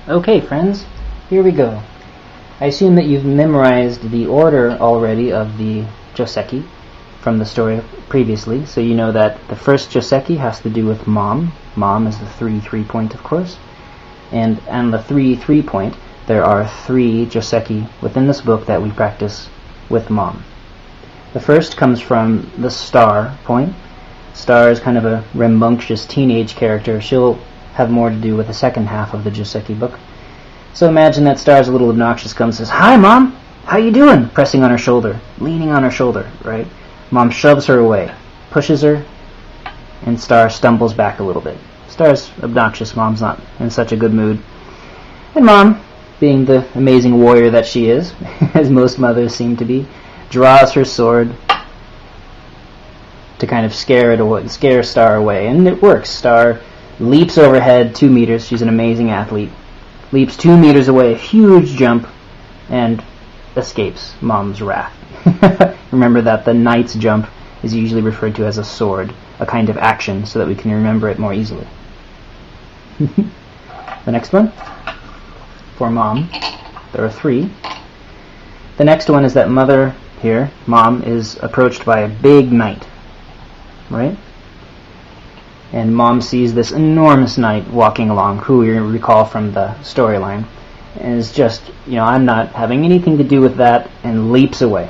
Okay, friends, here we go. I assume that you've memorized the order already of the Joseki from the story previously, so you know that the first Joseki has to do with mom. Mom is the 3 point, of course. And on the 3 point, there are 3 Joseki within this book that we practice with mom. The first comes from the star point. Star is kind of a rambunctious teenage character. She'll have more to do with the second half of the Joseki book. So imagine that Star's a little obnoxious, comes and says, "Hi, Mom! How you doing?" Pressing on her shoulder, leaning on her shoulder, right? Mom shoves her away, pushes her, and Star stumbles back a little bit. Star's obnoxious. Mom's not in such a good mood. And Mom, being the amazing warrior that she is, as most mothers seem to be, draws her sword to kind of scare Star away. And it works. Star leaps overhead 2 meters. She's an amazing athlete. Leaps 2 meters away, a huge jump, and escapes Mom's wrath. Remember that the knight's jump is usually referred to as a sword, a kind of action, so that we can remember it more easily. The next one, for Mom, there are 3. The next one is that Mother here, Mom, is approached by a big knight, right? And Mom sees this enormous knight walking along, who we recall from the storyline, and is just, I'm not having anything to do with that, and leaps away.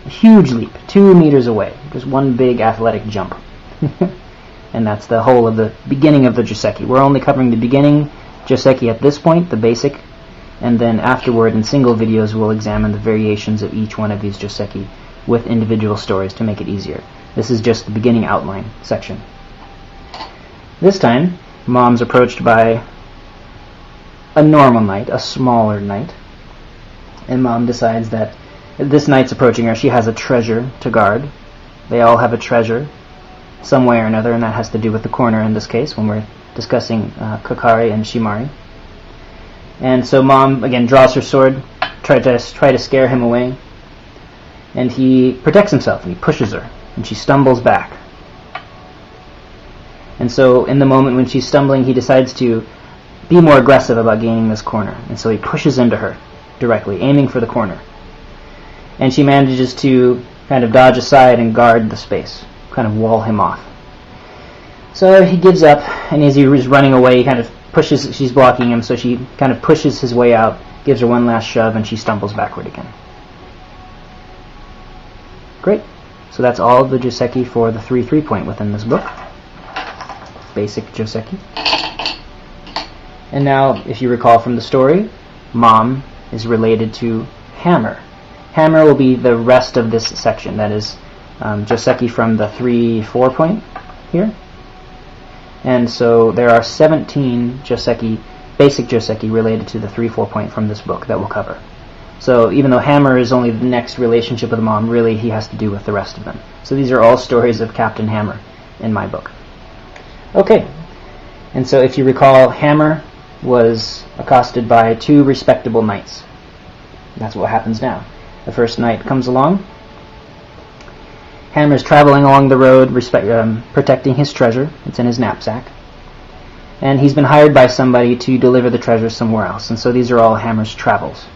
A huge leap, 2 meters away, just one big athletic jump. And that's the whole of the beginning of the Joseki. We're only covering the beginning Joseki at this point, the basic, and then afterward in single videos we'll examine the variations of each one of these Joseki with individual stories to make it easier. This is just the beginning outline section. This time, Mom's approached by a normal knight, a smaller knight, and Mom decides that this knight's approaching her. She has a treasure to guard. They all have a treasure some way or another, and that has to do with the corner in this case when we're discussing Kokari and Shimari. And so Mom, again, draws her sword, try to scare him away, and he protects himself, and he pushes her, and she stumbles back. And so in the moment when she's stumbling, he decides to be more aggressive about gaining this corner. And so he pushes into her directly, aiming for the corner. And she manages to kind of dodge aside and guard the space, kind of wall him off. So he gives up, and as he is running away, he kind of pushes, she's blocking him, so she kind of pushes his way out, gives her one last shove, and she stumbles backward again. Great. So that's all of the Joseki for the 3 point within this book. Basic Joseki. And now, if you recall from the story, Mom is related to Hammer. Hammer will be the rest of this section, that is Joseki from the 3-4 point here. And so there are 17 Joseki, basic Joseki, related to the 3-4 point from this book that we'll cover. So even though Hammer is only the next relationship with Mom, really he has to do with the rest of them. So these are all stories of Captain Hammer in my book. Okay, and so if you recall, Hammer was accosted by 2 respectable knights. That's what happens now. The first knight comes along. Hammer's traveling along the road, protecting his treasure. It's in his knapsack. And he's been hired by somebody to deliver the treasure somewhere else. And so these are all Hammer's travels.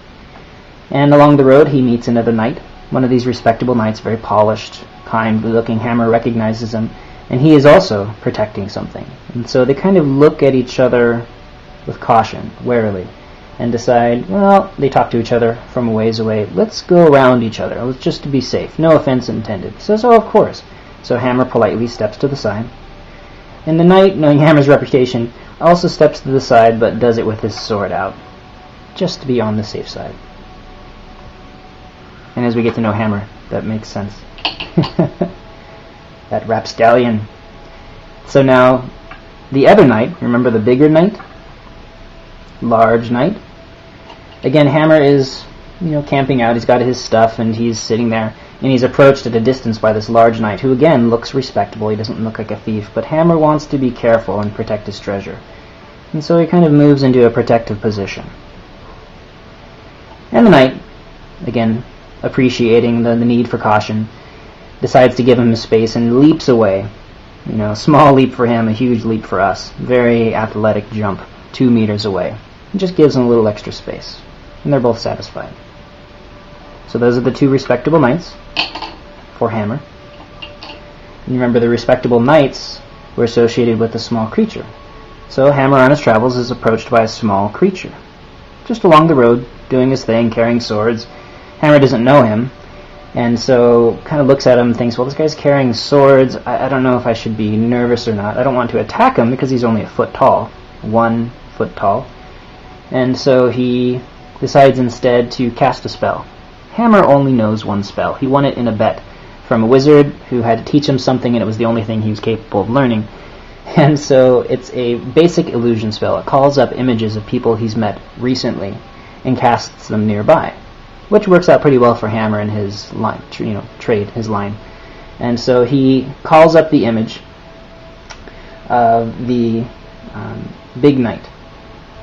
And along the road he meets another knight. One of these respectable knights, very polished, kind-looking. Hammer recognizes him. And he is also protecting something. And so they kind of look at each other with caution, warily, and decide, well, they talk to each other from a ways away, let's go around each other, just to be safe, no offense intended. He says, oh, of course. So Hammer politely steps to the side. And the knight, knowing Hammer's reputation, also steps to the side, but does it with his sword out, just to be on the safe side. And as we get to know Hammer, that makes sense. That rapscallion. So now, the other knight, remember the bigger knight? Large knight. Again, Hammer is, camping out. He's got his stuff, and he's sitting there, and he's approached at a distance by this large knight, who again looks respectable. He doesn't look like a thief, but Hammer wants to be careful and protect his treasure. And so he kind of moves into a protective position. And the knight, again, appreciating the need for caution, decides to give him his space and leaps away. A small leap for him, a huge leap for us. Very athletic jump, 2 meters away. It just gives him a little extra space. And they're both satisfied. So those are the two respectable knights for Hammer. And remember, the respectable knights were associated with a small creature. So Hammer on his travels is approached by a small creature, just along the road, doing his thing, carrying swords. Hammer doesn't know him, and so kind of looks at him and thinks, well, this guy's carrying swords. I don't know if I should be nervous or not. I don't want to attack him because he's only a foot tall, 1 foot tall. And so he decides instead to cast a spell. Hammer only knows one spell. He won it in a bet from a wizard who had to teach him something, and it was the only thing he was capable of learning. And so it's a basic illusion spell. It calls up images of people he's met recently and casts them nearby, which works out pretty well for Hammer and his line, trade, his line. And so he calls up the image of the big knight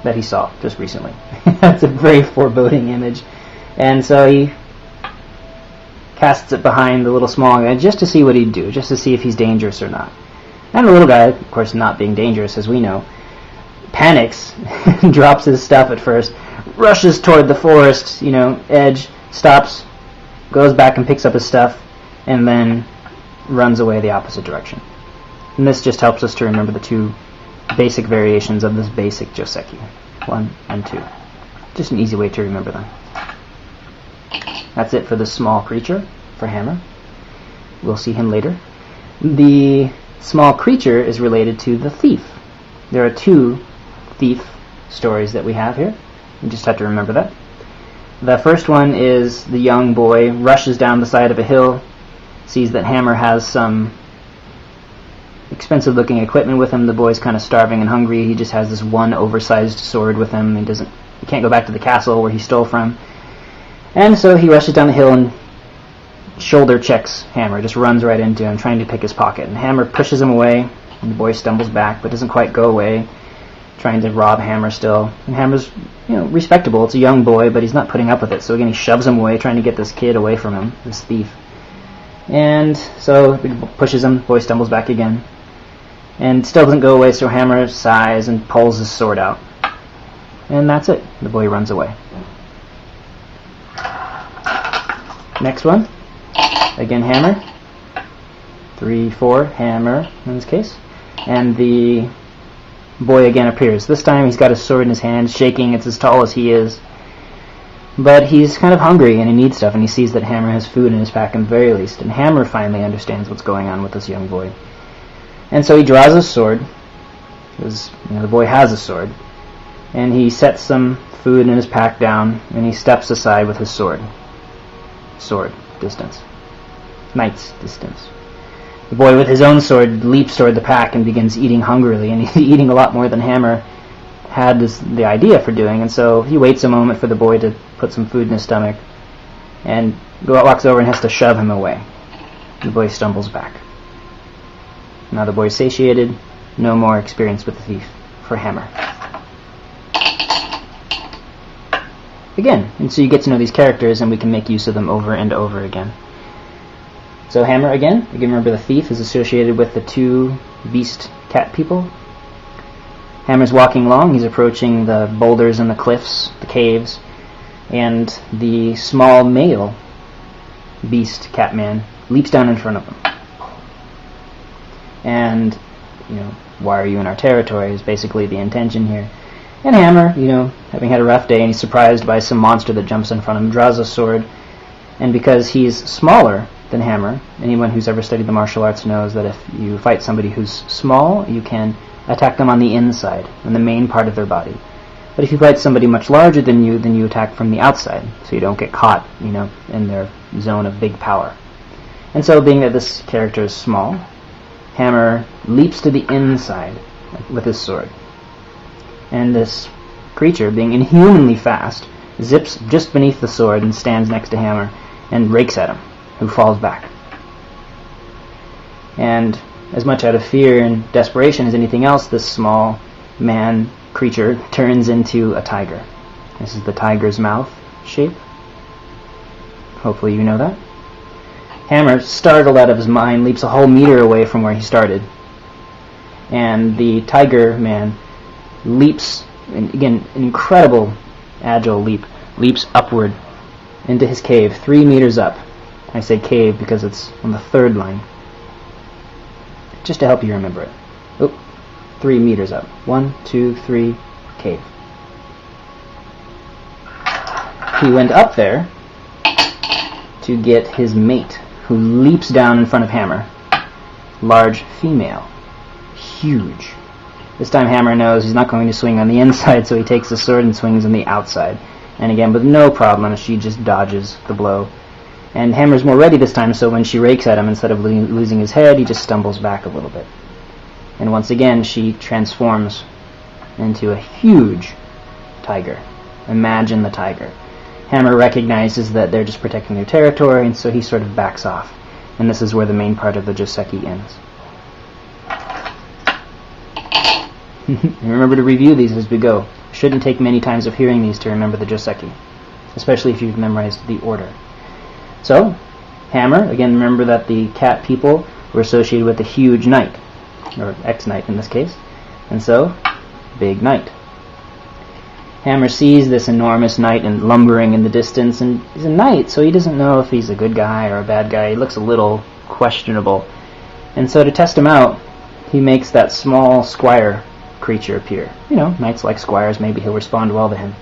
that he saw just recently. That's a very foreboding image. And so he casts it behind the little small guy just to see what he'd do, just to see if he's dangerous or not. And the little guy, of course not being dangerous as we know, panics, drops his stuff at first, rushes toward the forest, edge, stops, goes back and picks up his stuff, and then runs away the opposite direction. And this just helps us to remember the two basic variations of this basic Joseki, 1 and 2. Just an easy way to remember them. That's it for the small creature, for Hammer. We'll see him later. The small creature is related to the thief. There are 2 thief stories that we have here. You just have to remember that. The first one is the young boy rushes down the side of a hill, sees that Hammer has some expensive looking equipment with him. The boy's kind of starving and hungry. He just has this one oversized sword with him. He can't go back to the castle where he stole from. And so he rushes down the hill and shoulder checks Hammer, just runs right into him, trying to pick his pocket. And Hammer pushes him away, and the boy stumbles back, but doesn't quite go away, trying to rob Hammer still. And Hammer's, respectable. It's a young boy, but he's not putting up with it. So again, he shoves him away, trying to get this kid away from him, this thief. And so he pushes him, the boy stumbles back again. And still doesn't go away, so Hammer sighs and pulls his sword out. And that's it. The boy runs away. Next one. Again, Hammer. 3, 4, Hammer in this case. And the boy again appears. This time he's got his sword in his hand, shaking. It's as tall as he is. But he's kind of hungry and he needs stuff, and he sees that Hammer has food in his pack at the very least. And Hammer finally understands what's going on with this young boy. And so he draws his sword, because the boy has a sword, and he sets some food in his pack down, and he steps aside with his sword. Sword, distance. Knight's distance. The boy with his own sword leaps toward the pack and begins eating hungrily, and he's eating a lot more than Hammer had the idea for doing, and so he waits a moment for the boy to put some food in his stomach, and walks over and has to shove him away. The boy stumbles back. Now the boy's satiated, no more experience with the thief for Hammer. Again, and so you get to know these characters and we can make use of them over and over again. So Hammer again remember the thief is associated with the 2 beast cat people. Hammer's walking along, he's approaching the boulders and the cliffs, the caves, and the small male beast cat man leaps down in front of him. And, why are you in our territory is basically the intention here. And Hammer, having had a rough day and he's surprised by some monster that jumps in front of him, draws a sword, and because he's smaller than Hammer, anyone who's ever studied the martial arts knows that if you fight somebody who's small, you can attack them on the inside, on the main part of their body. But if you fight somebody much larger than you, then you attack from the outside, so you don't get caught, in their zone of big power. And so, being that this character is small, Hammer leaps to the inside with his sword. And this creature, being inhumanly fast, zips just beneath the sword and stands next to Hammer and rakes at him, who falls back. And as much out of fear and desperation as anything else, this small man creature turns into a tiger. This is the tiger's mouth shape. Hopefully you know that. Hammer, startled out of his mind, leaps a whole meter away from where he started. And the tiger man leaps And again, an incredible agile leap. Leaps upward into his cave, 3 meters up. I say cave because it's on the third line. Just to help you remember it. Oh, 3 meters up. 1, 2, 3, cave. He went up there to get his mate, who leaps down in front of Hammer. Large female. Huge. This time Hammer knows he's not going to swing on the inside, so he takes the sword and swings on the outside. And again, with no problem, she just dodges the blow. And Hammer's more ready this time, so when she rakes at him, instead of losing his head, he just stumbles back a little bit. And once again, she transforms into a huge tiger. Imagine the tiger. Hammer recognizes that they're just protecting their territory, and so he sort of backs off. And this is where the main part of the Joseki ends. Remember to review these as we go. It shouldn't take many times of hearing these to remember the Joseki, especially if you've memorized the order. So, Hammer, again remember that the cat people were associated with a huge knight, or ex-knight in this case, and so, big knight. Hammer sees this enormous knight and lumbering in the distance, and he's a knight, so he doesn't know if he's a good guy or a bad guy. He looks a little questionable. And so to test him out, he makes that small squire creature appear. You know, knights like squires, maybe he'll respond well to him.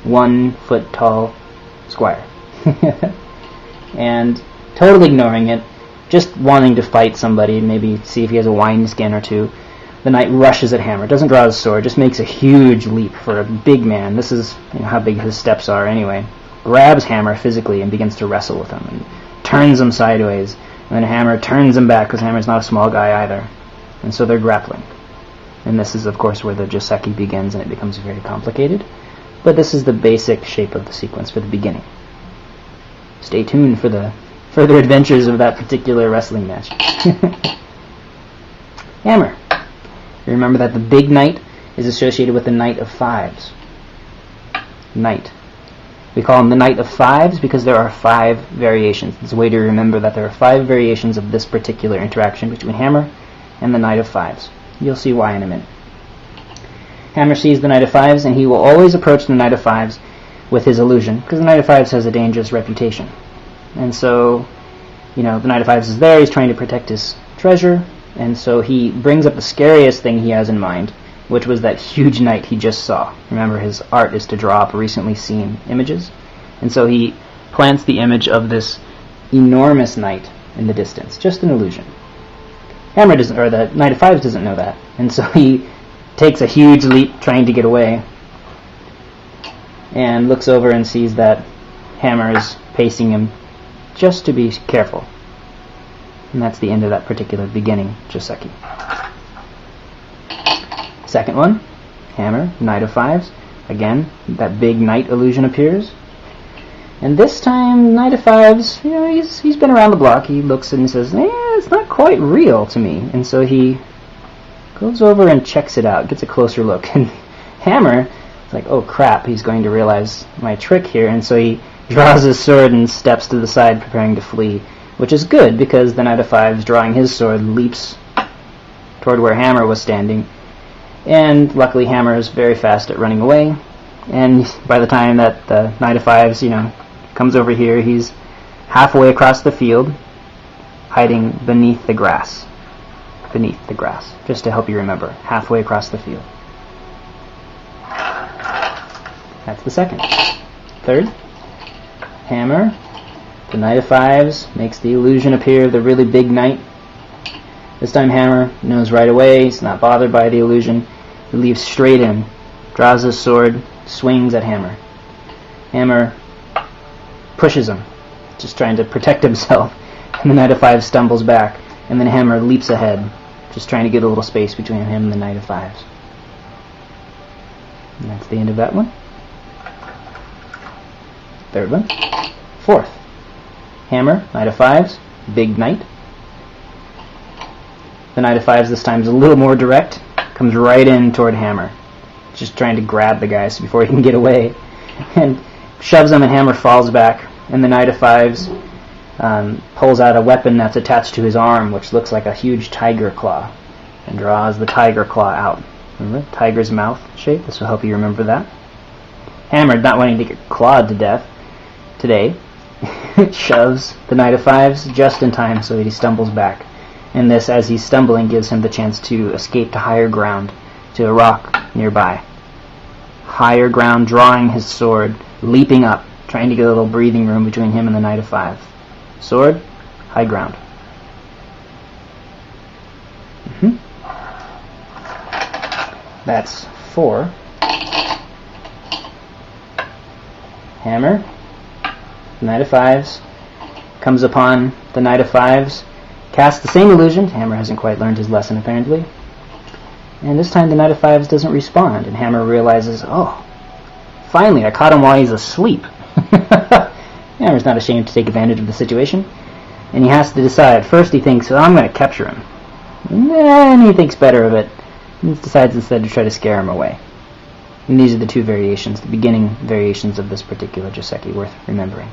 1 foot tall squire. And totally ignoring it, just wanting to fight somebody, maybe see if he has a wineskin or two, the knight rushes at Hammer, doesn't draw his sword, just makes a huge leap for a big man. This is how big his steps are anyway. Grabs Hammer physically and begins to wrestle with him, and turns him sideways, and then Hammer turns him back, because Hammer's not a small guy either. And so they're grappling. And this is, of course, where the Joseki begins, and it becomes very complicated. But this is the basic shape of the sequence for the beginning. Stay tuned for the further adventures of that particular wrestling match. Hammer. Remember that the big knight is associated with the knight of fives. Knight. We call him the knight of fives because there are 5 variations. It's a way to remember that there are 5 variations of this particular interaction between Hammer and the knight of fives. You'll see why in a minute. Hammer sees the knight of fives, and he will always approach the knight of fives with his illusion, because the knight of fives has a dangerous reputation. And so, the knight of fives is there, he's trying to protect his treasure, and so he brings up the scariest thing he has in mind, which was that huge knight he just saw. Remember, his art is to draw up recently seen images. And so he plants the image of this enormous knight in the distance, just an illusion. Hammer doesn't, or the knight of fives doesn't know that, and so he takes a huge leap trying to get away, and looks over and sees that Hammer is pacing him just to be careful. And that's the end of that particular beginning Joseki. Second one, Hammer, knight of fives. Again, that big knight illusion appears. And this time, knight of fives, he's been around the block. He looks and says, it's not quite real to me. And so he goes over and checks it out, gets a closer look. And Hammer is like, oh crap, he's going to realize my trick here. And so he draws his sword and steps to the side, preparing to flee. Which is good, because the knight of fives, drawing his sword, leaps toward where Hammer was standing. And luckily Hammer is very fast at running away. And by the time that the knight of fives, comes over here, he's halfway across the field, hiding beneath the grass. Beneath the grass, just to help you remember, halfway across the field. That's the second. Third, Hammer, the knight of fives, makes the illusion appear of the really big knight. This time Hammer knows right away, he's not bothered by the illusion. He leaps straight in, draws his sword, swings at Hammer. Hammer pushes him, just trying to protect himself, and the knight of fives stumbles back, and then Hammer leaps ahead, just trying to get a little space between him and the knight of fives. And that's the end of that one. Third one. Fourth, Hammer, knight of fives, big knight. The knight of fives this time is a little more direct, comes right in toward Hammer, just trying to grab the guy before he can get away, and shoves him, and Hammer falls back, and the knight of fives pulls out a weapon that's attached to his arm, which looks like a huge tiger claw, and draws the tiger claw out. Remember, tiger's mouth shape. This will help you remember that. Hammer, not wanting to get clawed to death today, shoves the knight of fives just in time so that he stumbles back. And this, as he's stumbling, gives him the chance to escape to higher ground, to a rock nearby. Higher ground, drawing his sword, leaping up, trying to get a little breathing room between him and the knight of five. Sword, high ground. That's 4. Hammer, knight of fives, comes upon the knight of fives, casts the same illusion. Hammer hasn't quite learned his lesson apparently. And this time the knight of fives doesn't respond, and Hammer realizes, oh, finally I caught him while he's asleep. Hammer's not ashamed to take advantage of the situation, and he has to decide. First he thinks, oh, I'm going to capture him. And then he thinks better of it, and decides instead to try to scare him away. And these are the 2 variations, the beginning variations of this particular Joseki, worth remembering.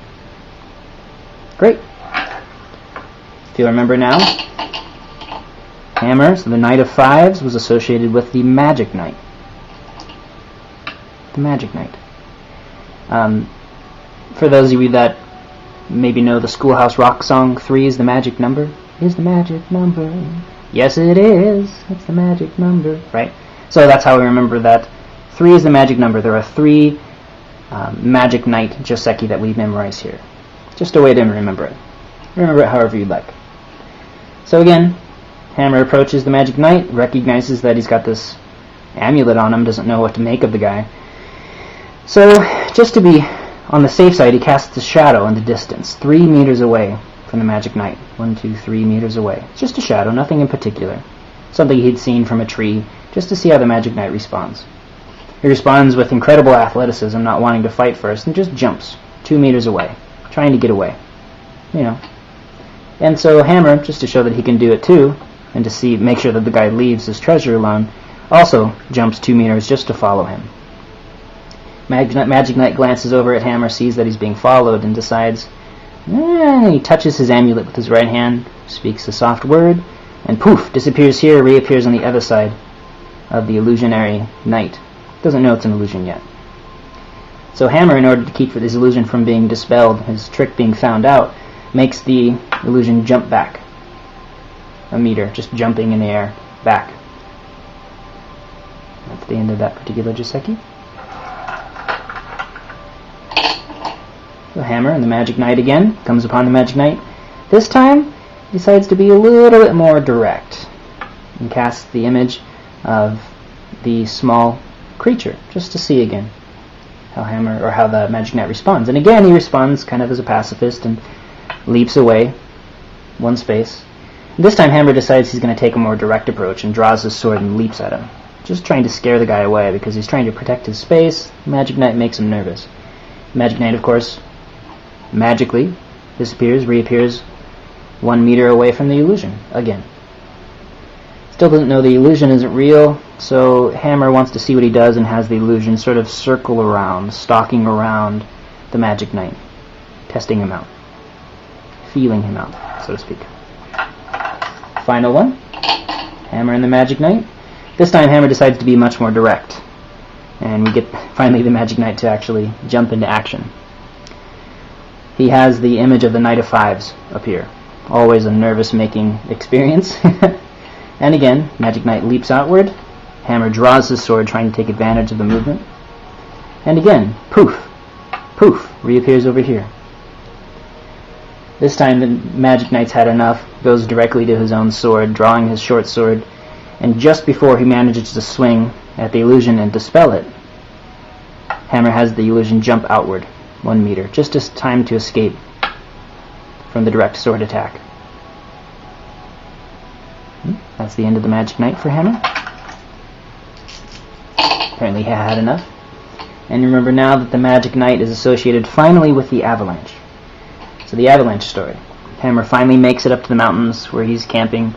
Great. If you remember now, Hammer, so the knight of fives, was associated with the magic knight. The magic knight. For those of you that maybe know the Schoolhouse Rock song, 3 is the magic number. Is the magic number. Yes, it is. It's the magic number. Right? So that's how we remember that 3 is the magic number. There are 3 magic knight Joseki that we memorize here. Just a way to remember it. Remember it however you'd like. So again, Hammer approaches the magic knight, recognizes that he's got this amulet on him, doesn't know what to make of the guy. So, just to be on the safe side, he casts a shadow in the distance, 3 meters away from the magic knight. 1, 2, 3 meters away. It's just a shadow, nothing in particular. Something he'd seen from a tree, just to see how the magic knight responds. He responds with incredible athleticism, not wanting to fight first, and just jumps 2 meters away, trying to get away. You know. And so Hammer, just to show that he can do it too, and to make sure that the guy leaves his treasure alone, also jumps 2 meters just to follow him. Magic Knight glances over at Hammer, sees that he's being followed, and decides, he touches his amulet with his right hand, speaks a soft word, and poof, disappears here, reappears on the other side of the illusionary knight. Doesn't know it's an illusion yet. So Hammer, in order to keep his illusion from being dispelled, his trick being found out, makes the illusion jump back a meter, just jumping in the air, back. That's the end of that particular Joseki. So Hammer and the Magic Knight again, comes upon the Magic Knight. This time, decides to be a little bit more direct, and casts the image of the small creature, just to see again how the Magic Knight responds. And again, he responds kind of as a pacifist, and leaps away one space. This time Hammer decides he's going to take a more direct approach and draws his sword and leaps at him, just trying to scare the guy away because he's trying to protect his space. Magic Knight makes him nervous. Magic Knight, of course, magically disappears, reappears 1 meter away from the illusion again. Still doesn't know the illusion isn't real, so Hammer wants to see what he does and has the illusion sort of circle around, stalking around the Magic Knight, testing him out, feeling him out, so to speak. Final one, Hammer and the Magic Knight. This time Hammer decides to be much more direct, and we get finally the Magic Knight to actually jump into action. He has the image of the Knight of Fives appear. Always a nervous-making experience. And again, Magic Knight leaps outward. Hammer draws his sword, trying to take advantage of the movement. And again, poof, poof, reappears over here. This time the Magic Knight's had enough, goes directly to his own sword, drawing his short sword, and just before he manages to swing at the illusion and dispel it, Hammer has the illusion jump outward 1 meter, just as time to escape from the direct sword attack. That's the end of the Magic Knight for Hammer. Apparently he had enough. And remember now that the Magic Knight is associated finally with the Avalanche. So the Avalanche story. Hammer finally makes it up to the mountains where he's camping.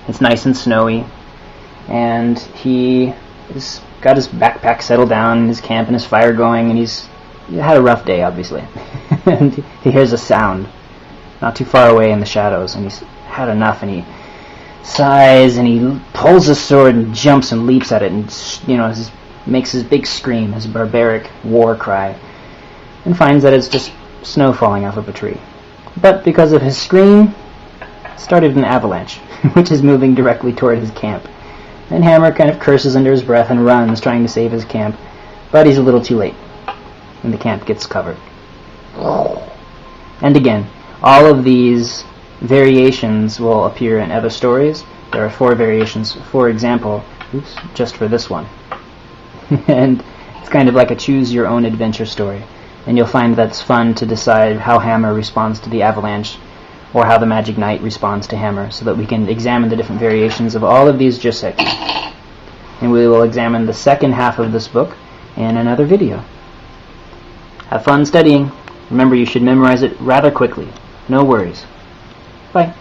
It's nice and snowy. And he has got his backpack settled down, his camp and his fire going, and he had a rough day, obviously. And he hears a sound not too far away in the shadows, and he's had enough, and he sighs, and he pulls his sword and jumps and leaps at it, and makes his big scream, his barbaric war cry, and finds that it's just snow falling off of a tree. But because of his scream, it started an avalanche, which is moving directly toward his camp. And Hammer kind of curses under his breath and runs, trying to save his camp, but he's a little too late, and the camp gets covered. And again, all of these variations will appear in other stories. There are 4 variations, for example, just for this one. And it's kind of like a choose-your-own-adventure story. And you'll find that's fun to decide how Hammer responds to the avalanche, or how the Magic Knight responds to Hammer, so that we can examine the different variations of all of these Joseki. And we will examine the second half of this book in another video. Have fun studying. Remember, you should memorize it rather quickly. No worries. Bye.